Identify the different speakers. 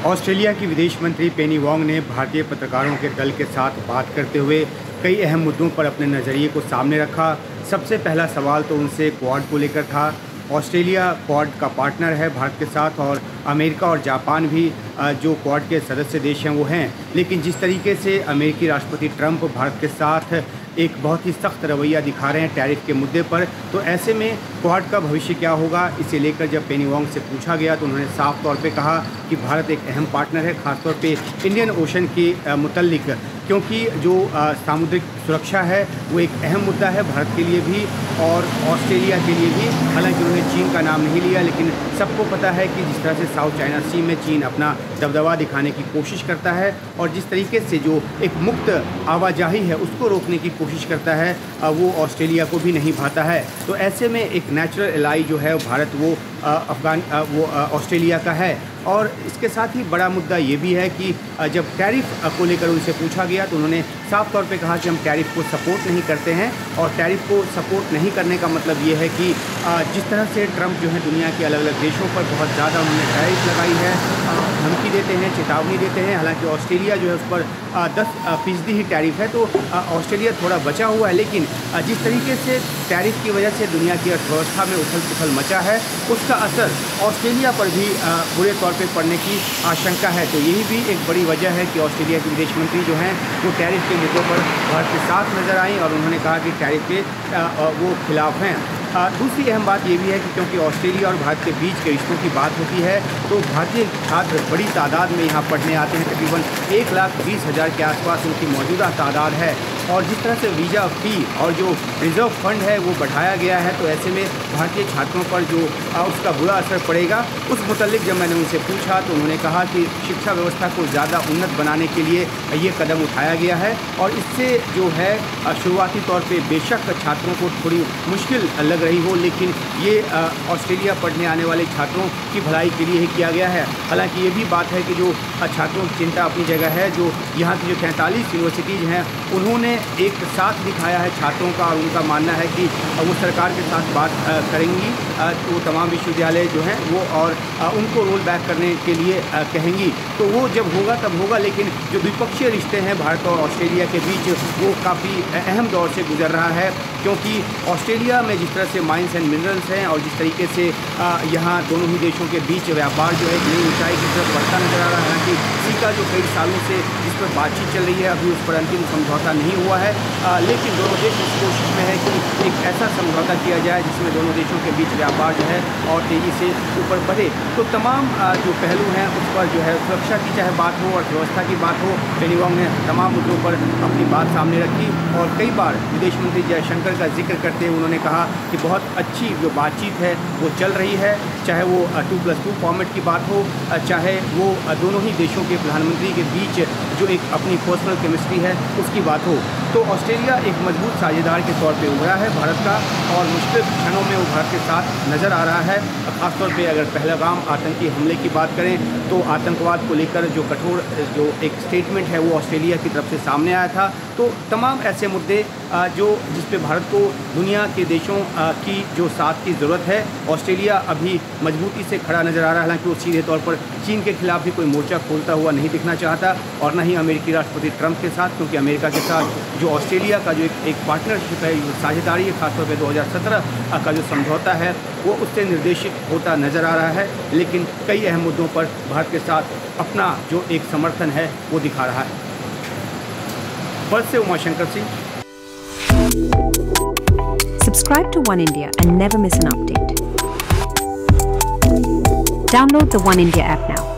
Speaker 1: Australia की विदेश मंत्री पेनी वांग ने भारतीय पत्रकारों के दल के साथ बात करते हुए कई अहम मुद्दों पर अपने नज़रिए को सामने रखा। सबसे पहला सवाल तो उनसे क्वाड को लेकर था। ऑस्ट्रेलिया क्वाड का पार्टनर है भारत के साथ, और अमेरिका और जापान भी जो क्वाड के सदस्य देश हैं वो हैं। लेकिन जिस तरीके से अमेरिकी राष्ट्रपति ट्रंप भारत के साथ एक बहुत ही सख्त रवैया दिखा रहे हैं टैरिफ के मुद्दे पर, तो ऐसे में क्वाड का भविष्य क्या होगा, इसे लेकर जब पेनी वांग से पूछा गया तो उन्होंने साफ तौर पे कहा कि भारत एक अहम पार्टनर है, खासतौर पे इंडियन ओशन के मुतल्लिक, क्योंकि जो सामुद्रिक सुरक्षा है वो एक अहम मुद्दा है भारत के लिए भी और ऑस्ट्रेलिया के लिए भी। हालांकि उन्होंने चीन का नाम नहीं लिया, लेकिन सबको पता है कि जिस तरह से साउथ चाइना सी में चीन अपना दबदबा दिखाने की कोशिश करता है और जिस तरीके से जो एक मुक्त आवाजाही है उसको रोकने की कोशिश करता है, वो ऑस्ट्रेलिया को भी नहीं भाता है। तो ऐसे में एक नेचुरल एलाई जो है भारत वो ऑस्ट्रेलिया का है। और इसके साथ ही बड़ा मुद्दा ये भी है कि जब टैरिफ को लेकर उनसे पूछा गया तो उन्होंने साफ तौर पे कहा कि हम टैरिफ को सपोर्ट नहीं करते हैं। और टैरिफ को सपोर्ट नहीं करने का मतलब ये है कि जिस तरह से ट्रंप जो है दुनिया के अलग अलग देशों पर बहुत ज़्यादा उन्होंने टैरिफ लगाई है, धमकी देते हैं, चेतावनी देते हैं। हालांकि ऑस्ट्रेलिया जो है उस पर 10% ही टैरिफ है, तो ऑस्ट्रेलिया थोड़ा बचा हुआ है। लेकिन जिस तरीके से टैरिफ की वजह से दुनिया की अर्थव्यवस्था में उथल पुथल मचा है, उसका असर ऑस्ट्रेलिया पर भी बुरे तौर पे पड़ने की आशंका है। तो यही भी एक बड़ी वजह है कि ऑस्ट्रेलिया के विदेश मंत्री जो हैं वो टैरिफ के मुद्दों पर भारत के साथ नजर आए और उन्होंने कहा कि टैरिफ के वो खिलाफ हैं। दूसरी अहम बात ये भी है कि क्योंकि ऑस्ट्रेलिया और भारत के बीच के रिश्तों की बात होती है तो भारतीय छात्र बड़ी तादाद में यहाँ पढ़ने आते हैं। तकरीबन 1,20,000 के आसपास उनकी मौजूदा तादाद है। और जिस तरह से वीज़ा फ़ी और जो रिज़र्व फंड है वो बढ़ाया गया है, तो ऐसे में भारतीय छात्रों पर जो उसका बुरा असर पड़ेगा, उस मुतल्लिक जब मैंने उनसे पूछा तो उन्होंने कहा कि शिक्षा व्यवस्था को ज़्यादा उन्नत बनाने के लिए ये कदम उठाया गया है। और इससे जो है शुरुआती तौर पे बेशक छात्रों को थोड़ी मुश्किल लग रही हो, लेकिन ये ऑस्ट्रेलिया पढ़ने आने वाले छात्रों की भलाई के लिए ही किया गया है। हालांकि ये भी बात है कि जो छात्रों की चिंता अपनी जगह है, जो यहाँ की जो 43 यूनिवर्सिटीज़ हैं उन्होंने एक साथ दिखाया है छात्रों का, और उनका मानना है कि वो सरकार के साथ बात करेंगी, वो तमाम विश्वविद्यालय जो हैं वो और उनको रोल बैक करने के लिए कहेंगी। तो वो जब होगा तब होगा, लेकिन जो द्विपक्षीय रिश्ते हैं भारत और ऑस्ट्रेलिया के बीच वो काफ़ी अहम दौर से गुजर रहा है, क्योंकि ऑस्ट्रेलिया में जिस तरह से माइंस एंड मिनरल्स हैं और जिस तरीके से यहाँ दोनों ही देशों के बीच व्यापार जो है नई ऊंचाई की तरफ बढ़ता नजर आ रहा है। हालांकि इसी का जो कई सालों से जिस पर बातचीत चल रही है अभी उस पर अंतिम समझौता नहीं हुआ है, लेकिन दोनों देश इस कोशिश में है कि एक ऐसा समझौता किया जाए जिसमें दोनों देशों के बीच व्यापार जो है और तेज़ी से ऊपर बढ़े। तो तमाम जो पहलू हैं उस पर जो है सुरक्षा की चाहे बात हो, अर्थव्यवस्था की बात हो, पेनी वांग ने तमाम मुद्दों पर अपनी बात सामने रखी। और कई बार विदेश मंत्री जयशंकर का जिक्र करते हुए उन्होंने कहा कि बहुत अच्छी जो बातचीत है वो चल रही है, चाहे वो 2+2 फॉर्मेट की बात हो, चाहे वो दोनों ही देशों के प्रधानमंत्री के बीच जो एक अपनी पर्सनल केमिस्ट्री है उसकी बात हो। तो ऑस्ट्रेलिया एक मजबूत साझेदार के तौर पे उभरा है भारत का, और मुश्किल क्षणों में वो भारत के साथ नज़र आ रहा है। ख़ासतौर पे अगर पहलगाम आतंकी हमले की बात करें तो आतंकवाद को लेकर जो कठोर जो एक स्टेटमेंट है वो ऑस्ट्रेलिया की तरफ से सामने आया था। तो तमाम ऐसे मुद्दे जो जिस पे भारत को दुनिया के देशों की जो साथ की ज़रूरत है, ऑस्ट्रेलिया अभी मजबूती से खड़ा नज़र आ रहा है। हालांकि वो सीधे तौर पर चीन के खिलाफ भी कोई मोर्चा खोलता हुआ नहीं दिखना चाहता, और न ही अमेरिकी राष्ट्रपति ट्रंप के साथ, क्योंकि अमेरिका के साथ जो ऑस्ट्रेलिया का जो एक पार्टनरशिप है, साझेदारी है, खासतौर पर 2017 का जो समझौता है वो उससे निर्देशित होता नज़र आ रहा है। लेकिन कई अहम मुद्दों पर भारत के साथ अपना जो एक समर्थन है वो दिखा रहा है। पर्थ से Umashankar Singh.
Speaker 2: Subscribe to One India and never miss an update. Download the One India app now.